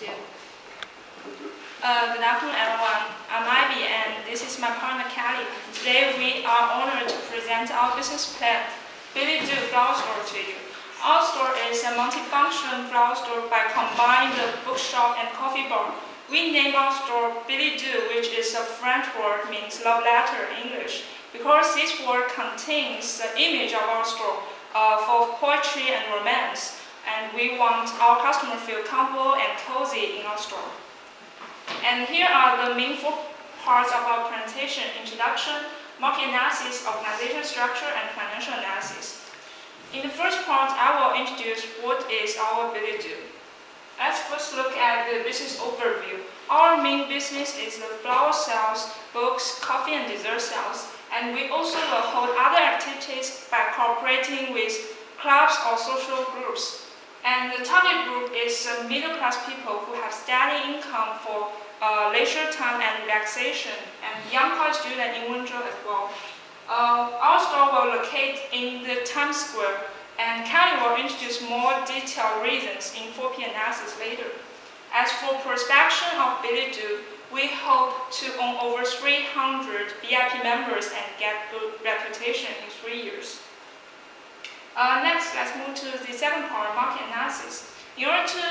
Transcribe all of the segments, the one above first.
2. Good afternoon, everyone. I'm Ivy, and this is my partner, Kelly. Today, we are honored to present our business plan, Billet Doux Flower Store, to you. Our store is a multifunction flower store by combining the bookshop and coffee bar. We named our store Billet Doux, which is a French word, means love letter in English, because this word contains the image of our store for poetry and romance, and we want our customers to feel comfortable and cozy in our store. And here are the main 4 parts of our presentation: introduction, market analysis, organization structure, and financial analysis. In the first part, I will introduce what is our Billet Doux. Let's first look at the business overview. Our main business is the flower sales, books, coffee, and dessert sales, and we also will hold other activities by cooperating with clubs or social groups. And the target group is middle-class people who have steady income for leisure time and relaxation, and young college students in Wenzhou as well. Our store will locate in the Times Square, and Kelly will introduce more detailed reasons in 4P analysis later. As for prospection of Billet Doux, we hope to own over 300 VIP members and get good reputation in 3 years. Next, let's move to the second part, market analysis. In order to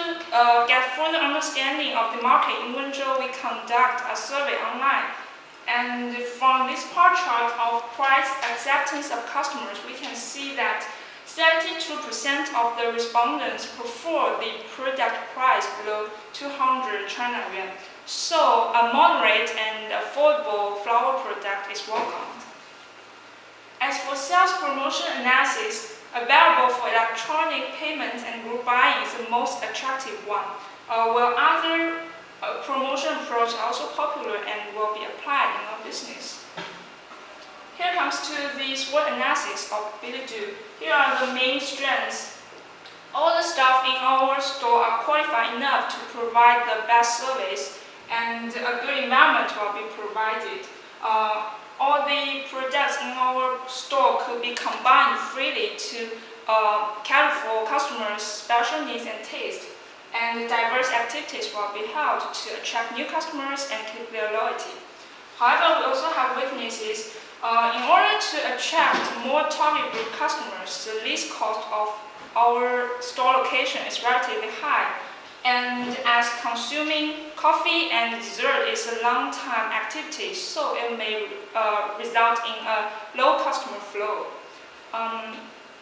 get further understanding of the market in Wenzhou, we conduct a survey online. And from this bar chart of price acceptance of customers, we can see that 72% of the respondents prefer the product price below 200 China yuan. So a moderate and affordable flower product is welcomed. As for sales promotion analysis, available for electronic payments and group buying is the most attractive one, while other promotion approaches are also popular and will be applied in our business. Here comes to the SWOT analysis of Billet Doux. Here are the main strengths. All the staff in our store are qualified enough to provide the best service, and a good environment will be provided. All the products in our store could be combined freely to cater for customers' special needs and taste, and diverse activities will be held to attract new customers and keep their loyalty. However, we also have weaknesses. In order to attract more target group customers, the least cost of our store location is relatively high. And as consuming coffee and dessert is a long-time activity, so it may result in a low customer flow.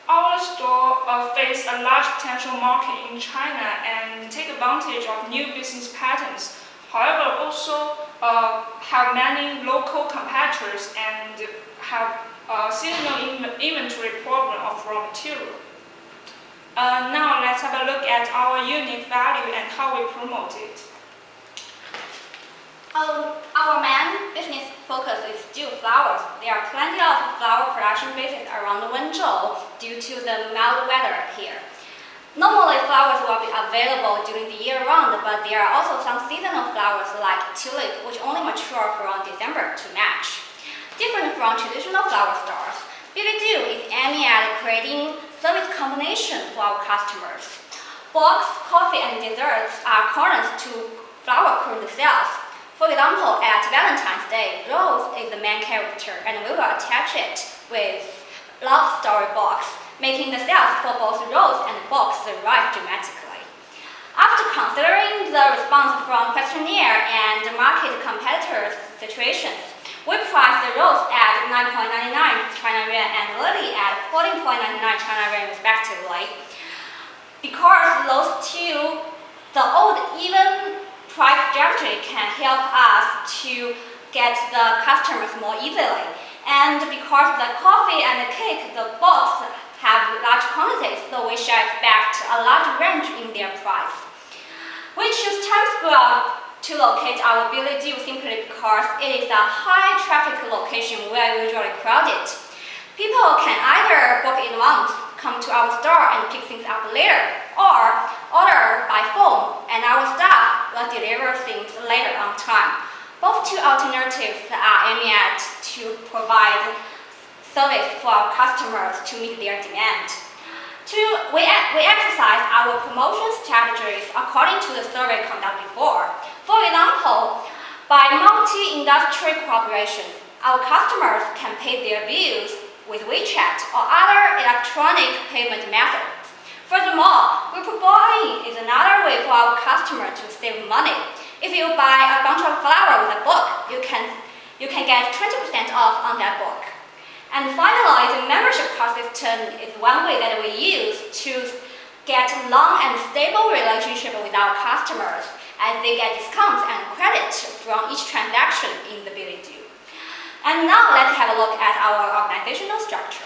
Our store faces a large potential market in China and take advantage of new business patterns. However, also have many local competitors and have seasonal inventory problem of raw material. Now let's have a look at our unique value and how we promote it. Our main business focus is still flowers. There are plenty of flower production bases around Wenzhou due to the mild weather here. Normally, flowers will be available during the year round, but there are also some seasonal flowers like tulip, which only mature from December to March. Different from traditional flower stores, Billet Doux is aiming at creating service combination for our customers. Books, coffee, and desserts are corners to flower current sales. For example, at Valentine's Day, rose is the main character, and we will attach it with love story box, making the sales for both rose and box rise dramatically. After considering the response from questionnaire and market competitors' situations, we priced the rose at 9.99 China yuan and lily at 14.99 China yuan respectively. Because those two, the old even price strategy can help us to get the customers more easily. And because the coffee and the cake, the box have large quantities, so we shall expect a large range in their price. We choose Times Square to locate our Billet Doux simply because it is a high traffic location where usually crowded. People can either book in advance, come to our store and pick things up later, or order by phone and our staff will deliver things later on time. Both two alternatives are aiming at to provide service for our customers to meet their demand. We exercise our promotion strategies according to the survey conducted before. For example, by multi-industry cooperations, our customers can pay their bills with WeChat or other electronic payment methods. Furthermore, group buying is another way for our customer to save money. If you buy a bunch of flowers with a book, you can get 20% off on that book. And finally, the membership card system is one way that we use to get long and stable relationship with our customers, as they get discounts and credit from each transaction in the Billet Doux. And now let's have a look at our organizational structure.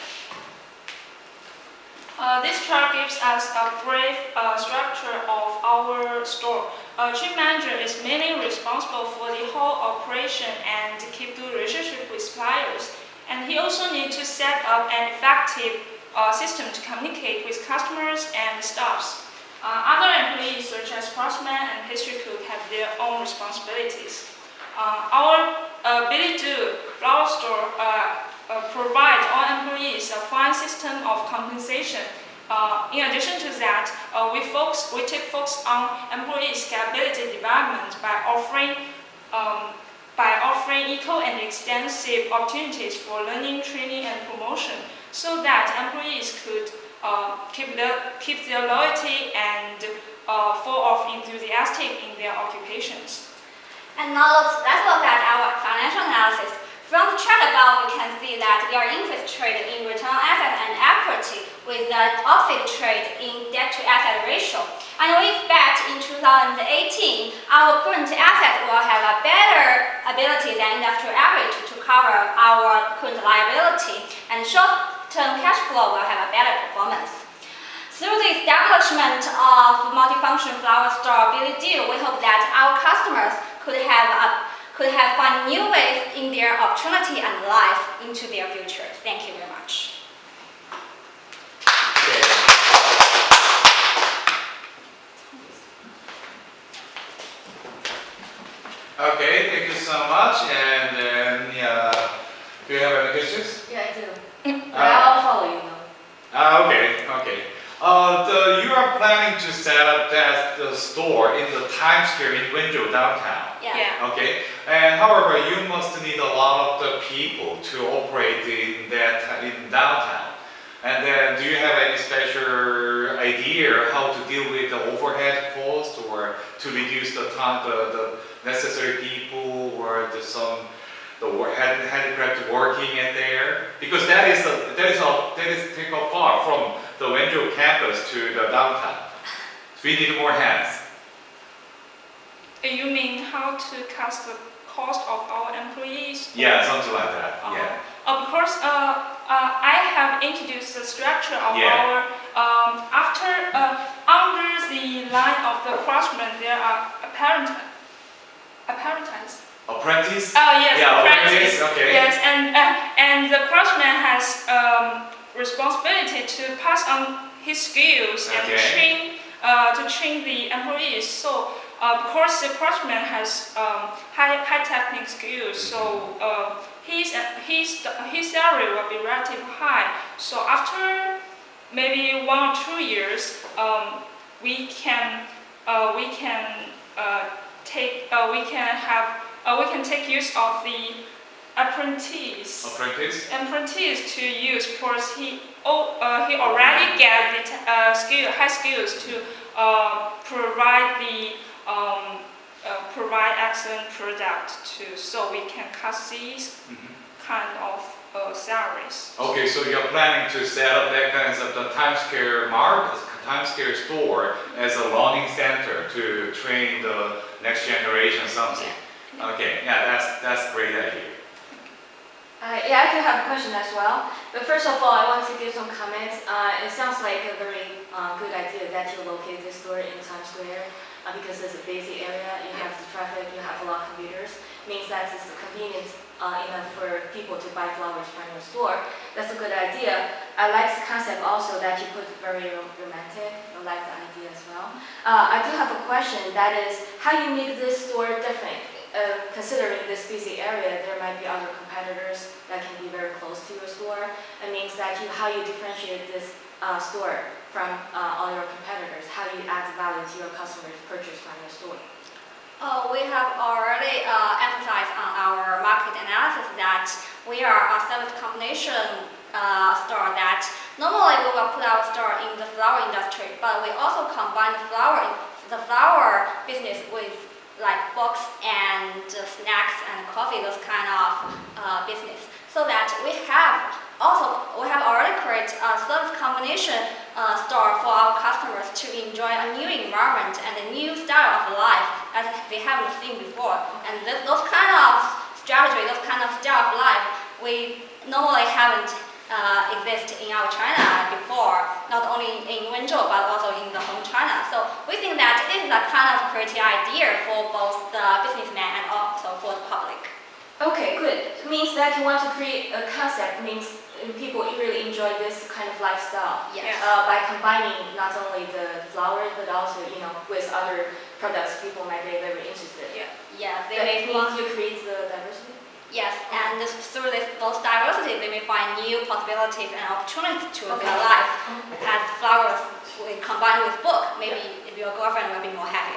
This chart gives us a brief structure of our store. Chief manager is mainly responsible for the whole operation and keep the relationship with suppliers. And he also needs to set up an effective system to communicate with customers and staffs. Other employees such as craftsmen and pastry cook have their own responsibilities. Our Billet Doux flower store provides all employees a fine system of compensation. In addition to that, we take focus on employee scalability development by offering equal and extensive opportunities for learning, training, and promotion, so that employees could keep their loyalty and full of enthusiastic in their occupations. And now let's look at our financial analysis. From the chart above, we can see that there are increased trade in return on asset and equity, with the opposite trade in debt-to-asset ratio. And we expect in 2018, our current assets will have a better ability than industrial average to cover our current liability, and short-term cash flow will have a better performance. Through the establishment of multifunction flower store Billet Doux, we hope that our customers could have found new ways in their opportunity and life into their future. Thank you very much. Okay, thank you so much. And then, do you have any questions? Yeah, I do. I'll follow you now. Okay. You are planning to set up the store in the Times Square in Wenzhou downtown. Yeah. Okay. And however, you must need a lot of the people to operate in downtown. And then, do you have any special idea how to deal with the overhead cost, or to reduce the time, the necessary people, or handicraft working in there? Because that is take off far from the Wenzhou campus to the downtown. We need more hands. You mean how to cut the cost of our employees? Yeah, something like that. Yeah. Of course, I have introduced the structure of our under the line of the craftsmen there are apprentices. Apprentice? Oh yes, yeah, apprentice. Okay. Yes, and the craftsman has responsibility to pass on his skills and to train the employees. So because the craftsman has high technical skills, so his salary will be relatively high. So after maybe 1 or 2 years, we can take use of the apprentice to use, because he already get the high skills to provide excellent product too, so we can cut these kind of salaries. Okay, so you're planning to set up that kind of the Times Square store as a learning center to train the next generation something. Okay, yeah, that's a great idea. Yeah, I do have a question as well. But first of all, I want to give some comments. It sounds like a very good idea that you locate this store in Times Square because it's a busy area. You have the traffic, you have a lot of commuters. Means that it's convenient enough for people to buy flowers from your store. That's a good idea. I like the concept also that you put very romantic. I like the idea as well. I do have a question. That is, how you make this store different? Considering this busy area, there might be other competitors that can be very close to your store. It means that how you differentiate this store from all your competitors? How do you add value to your customers purchase from your store? We have already emphasized on our market analysis that we are a service combination store that normally we will put our store in the flower industry, but we also combine the flower business with like books and snacks and coffee, those kind of business. So that we have already created a service combination store for our customers to enjoy a new environment and a new style of life as we haven't seen before. And those kind of strategy, those kind of style of life, we normally haven't exist in our China before, not only in Wenzhou but also in the home China. So we think that this is a kind of creative idea for both the businessman and also for the public. Okay, good. It means that you want to create a concept, means people really enjoy this kind of lifestyle. Yes. By combining not only the flowers but also, with other products people might be very interested. Yeah. Yeah. That means you create the diversity? Yes, and through those diversity, they may find new possibilities and opportunities to their life. As flowers combined with book, maybe your girlfriend will be more happy.